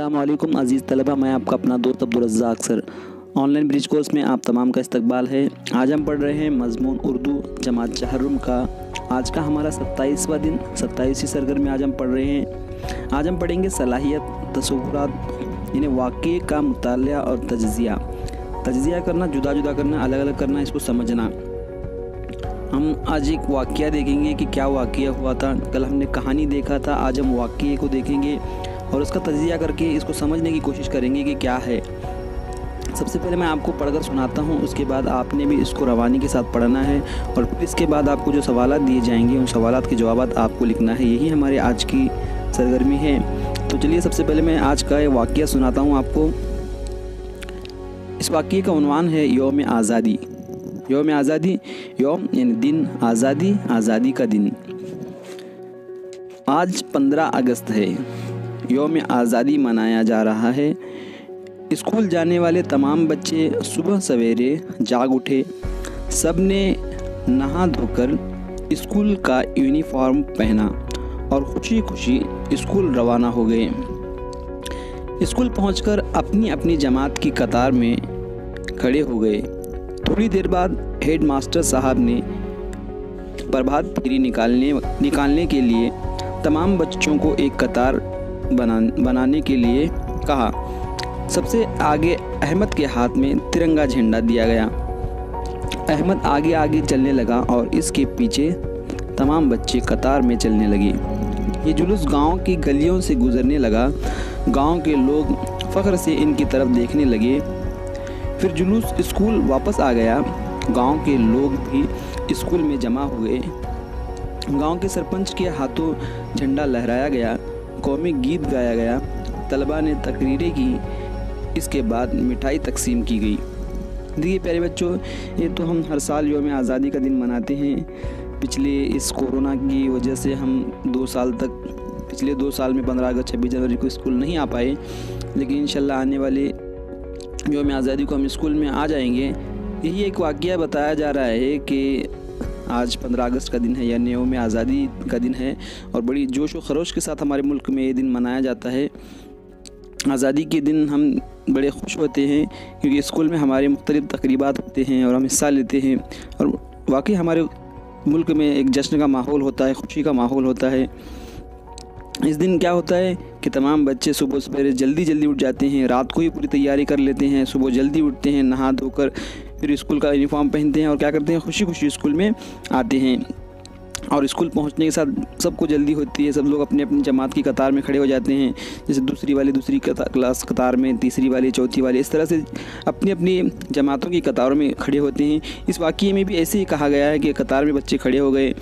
अस्सलामुअलैकुम अज़ीज़ तलबा, मैं आपका अपना दोस्त Abdul Razzaq sir. Online bridge course में आप तमाम का इस्तकबाल है। आज हम पढ़ रहे हैं मज़मून उर्दू जमात चहर्रुम का। आज का हमारा 27वां दिन, 27वीं सरगर्मी आज हम पढ़ रहे हैं। आज हम पढ़ेंगे सलाहियत, तसव्वुरात, यानी वाक़े का मुतालिया और तज्ज़िया। तज्ज़िया करना, जुदा जुदा करना, अलग अलग करना, इसको समझना। हम आज एक वाक़या देखेंगे कि क्या वाक़या हुआ था। कल हमने कहानी देखा था, आज हम वाक़ये को देखेंगे और उसका तज्ज़िया करके इसको समझने की कोशिश करेंगे कि क्या है। सबसे पहले मैं आपको पढ़कर सुनाता हूँ, उसके बाद आपने भी इसको रवानी के साथ पढ़ना है और फिर इसके बाद आपको जो सवालात दिए जाएंगे उन सवालात के जवाबात आपको लिखना है। यही हमारे आज की सरगर्मी है। तो चलिए सबसे पहले मैं आज का वाक़या सुनाता हूँ आपको। इस वाक़ये का उन्वान है यौम आज़ादी। यौम आज़ादी, यौम यानी दिन, आज़ादी आज़ादी का दिन। आज 15 अगस्त है, यौम आज़ादी मनाया जा रहा है। स्कूल जाने वाले तमाम बच्चे सुबह सवेरे जाग उठे। सब ने नहा धोकर स्कूल का यूनिफॉर्म पहना और खुशी खुशी स्कूल रवाना हो गए। स्कूल पहुंचकर अपनी अपनी जमात की कतार में खड़े हो गए। थोड़ी देर बाद हेड मास्टर साहब ने प्रभात फेरी निकालने के लिए तमाम बच्चों को एक कतार बनाने के लिए कहा। सबसे आगे अहमद के हाथ में तिरंगा झंडा दिया गया। अहमद आगे आगे चलने लगा और इसके पीछे तमाम बच्चे कतार में चलने लगे। ये जुलूस गांव की गलियों से गुजरने लगा। गांव के लोग फ़ख्र से इनकी तरफ देखने लगे। फिर जुलूस स्कूल वापस आ गया। गांव के लोग भी स्कूल में जमा हुए। गांव के सरपंच के हाथों झंडा लहराया गया। कौमी गीत गाया गया। तलबा ने तकरीरें की। इसके बाद मिठाई तकसीम की गई। देखिए प्यारे बच्चों, ये तो हम हर साल यौम आज़ादी का दिन मनाते हैं। पिछले इस कोरोना की वजह से हम 2 साल तक, पिछले 2 साल में 15 अगस्त 26 जनवरी को स्कूल नहीं आ पाए, लेकिन इंशाल्लाह आने वाले यौम आज़ादी को हम स्कूल में आ जाएंगे। यही एक वाक़या बताया जा रहा है कि आज 15 अगस्त का दिन है, यानी यौम आज़ादी का दिन है और बड़ी जोश व खरोश के साथ हमारे मुल्क में ये दिन मनाया जाता है। आज़ादी के दिन हम बड़े खुश होते हैं क्योंकि स्कूल में हमारे मुख्तलिफ़ तक़रीबात होते हैं और हम हिस्सा लेते हैं और वाकई हमारे मुल्क में एक जश्न का माहौल होता है, खुशी का माहौल होता है। इस दिन क्या होता है कि तमाम बच्चे सुबह सवेरे जल्दी उठ जाते हैं, रात को ही पूरी तैयारी कर लेते हैं, सुबह जल्दी उठते हैं, नहा धोकर फिर स्कूल का यूनिफॉर्म पहनते हैं और क्या करते हैं, खुशी खुशी स्कूल में आते हैं। और स्कूल पहुंचने के साथ सबको जल्दी होती है, सब लोग अपने अपनी जमात की कतार में खड़े हो जाते हैं। जैसे दूसरी वाले दूसरी क्लास कतार में, तीसरी वाली चौथी वाली, इस तरह से अपनी अपनी जमातों की कतारों में खड़े होते हैं। इस वाक़ये में भी ऐसे ही कहा गया है कि कतार में बच्चे खड़े हो गए।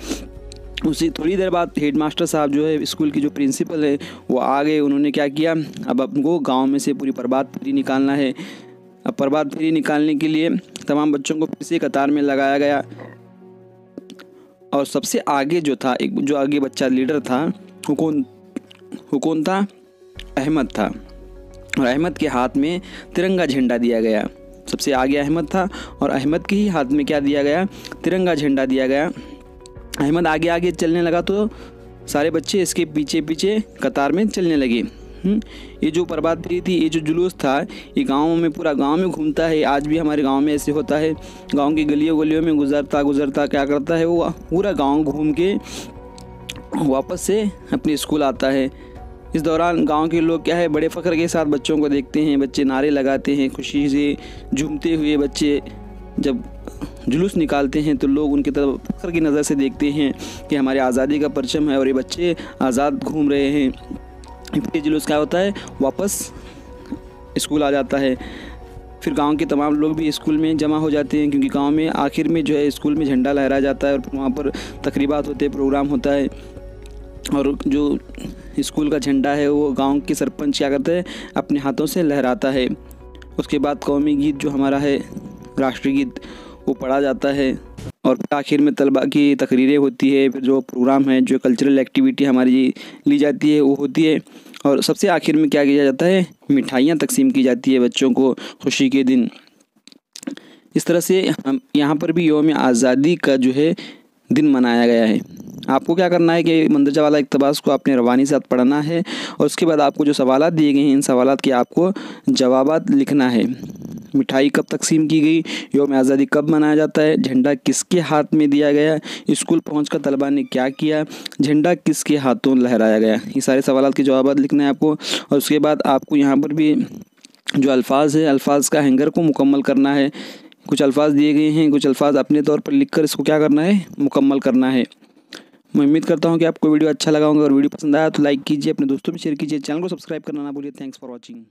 उसी थोड़ी देर बाद हेड मास्टर साहब जो है, स्कूल की जो प्रिंसिपल है, वो आ गए। उन्होंने क्या किया, अब हमको गांव में से पूरी प्रभात फेरी निकालना है। अब प्रभात फेरी निकालने के लिए तमाम बच्चों को फिर से कतार में लगाया गया और सबसे आगे जो था, एक जो आगे बच्चा लीडर था, वो कौन था, अहमद था। और अहमद के हाथ में तिरंगा झंडा दिया गया। सबसे आगे अहमद था और अहमद के ही हाथ में क्या दिया गया, तिरंगा झंडा दिया गया। अहमद आगे आगे चलने लगा तो सारे बच्चे इसके पीछे पीछे कतार में चलने लगे। ये जो प्रभात फेरी थी, ये जो जुलूस था, ये गाँव में, पूरा गांव में घूमता है। आज भी हमारे गांव में ऐसे होता है। गांव की गलियों में गुज़रता क्या करता है, वो पूरा गांव घूम के वापस से अपने स्कूल आता है। इस दौरान गांव के लोग क्या है, बड़े फ़ख्र के साथ बच्चों को देखते हैं। बच्चे नारे लगाते हैं, खुशी से झूमते हुए बच्चे जब जुलूस निकालते हैं तो लोग उनकी तरफ फ़ख्र की नज़र से देखते हैं कि हमारे आज़ादी का परचम है और ये बच्चे आज़ाद घूम रहे हैं। फिर जुलूस क्या होता है, वापस स्कूल आ जाता है। फिर गांव के तमाम लोग भी स्कूल में जमा हो जाते हैं क्योंकि गांव में आखिर में जो है स्कूल में झंडा लहराया जाता है और वहाँ पर तकरीबात होते हैं, प्रोग्राम होता है। और जो स्कूल का झंडा है वो गांव के सरपंच क्या करता है, अपने हाथों से लहराता है। उसके बाद कौमी गीत जो हमारा है, राष्ट्रीय गीत, वो पढ़ा जाता है और आखिर में तलबा की तकरीरें होती है। फिर जो प्रोग्राम है, जो कल्चरल एक्टिविटी हमारी ली जाती है, वो होती है। और सबसे आखिर में क्या किया जाता है, मिठाइयाँ तकसीम की जाती है बच्चों को खुशी के दिन। इस तरह से हम यहाँ पर भी यौम आज़ादी का जो है दिन मनाया गया है। आपको क्या करना है कि मंदरजा वाला इक़्तिबास को आपने रवानी से साथ पढ़ना है और उसके बाद आपको जो सवालात दिए गए हैं इन सवालात के आपको जवाबात लिखना है। मिठाई कब तकसीम की गई, यौम आज़ादी कब मनाया जाता है, झंडा किसके हाथ में दिया गया, स्कूल पहुंचकर तलबा ने क्या किया, झंडा किसके हाथों लहराया गया। ये सारे सवालात के जवाबात लिखना है आपको। और उसके बाद आपको यहाँ पर भी जो अल्फाज है अल्फाज का हैंगर को मुकम्मल करना है। कुछ अल्फाज दिए गए हैं, कुछ अल्फाज अपने तौर पर लिखकर इसको क्या करना है, मुकम्मल करना है। मैं उम्मीद करता हूँ कि आपको वीडियो अच्छा लगा होगा। और वीडियो पसंद आया तो लाइक कीजिए, अपने दोस्तों में शेयर कीजिए, चैनल को सब्सक्राइब करना ना भूलिए। Thanks for watching.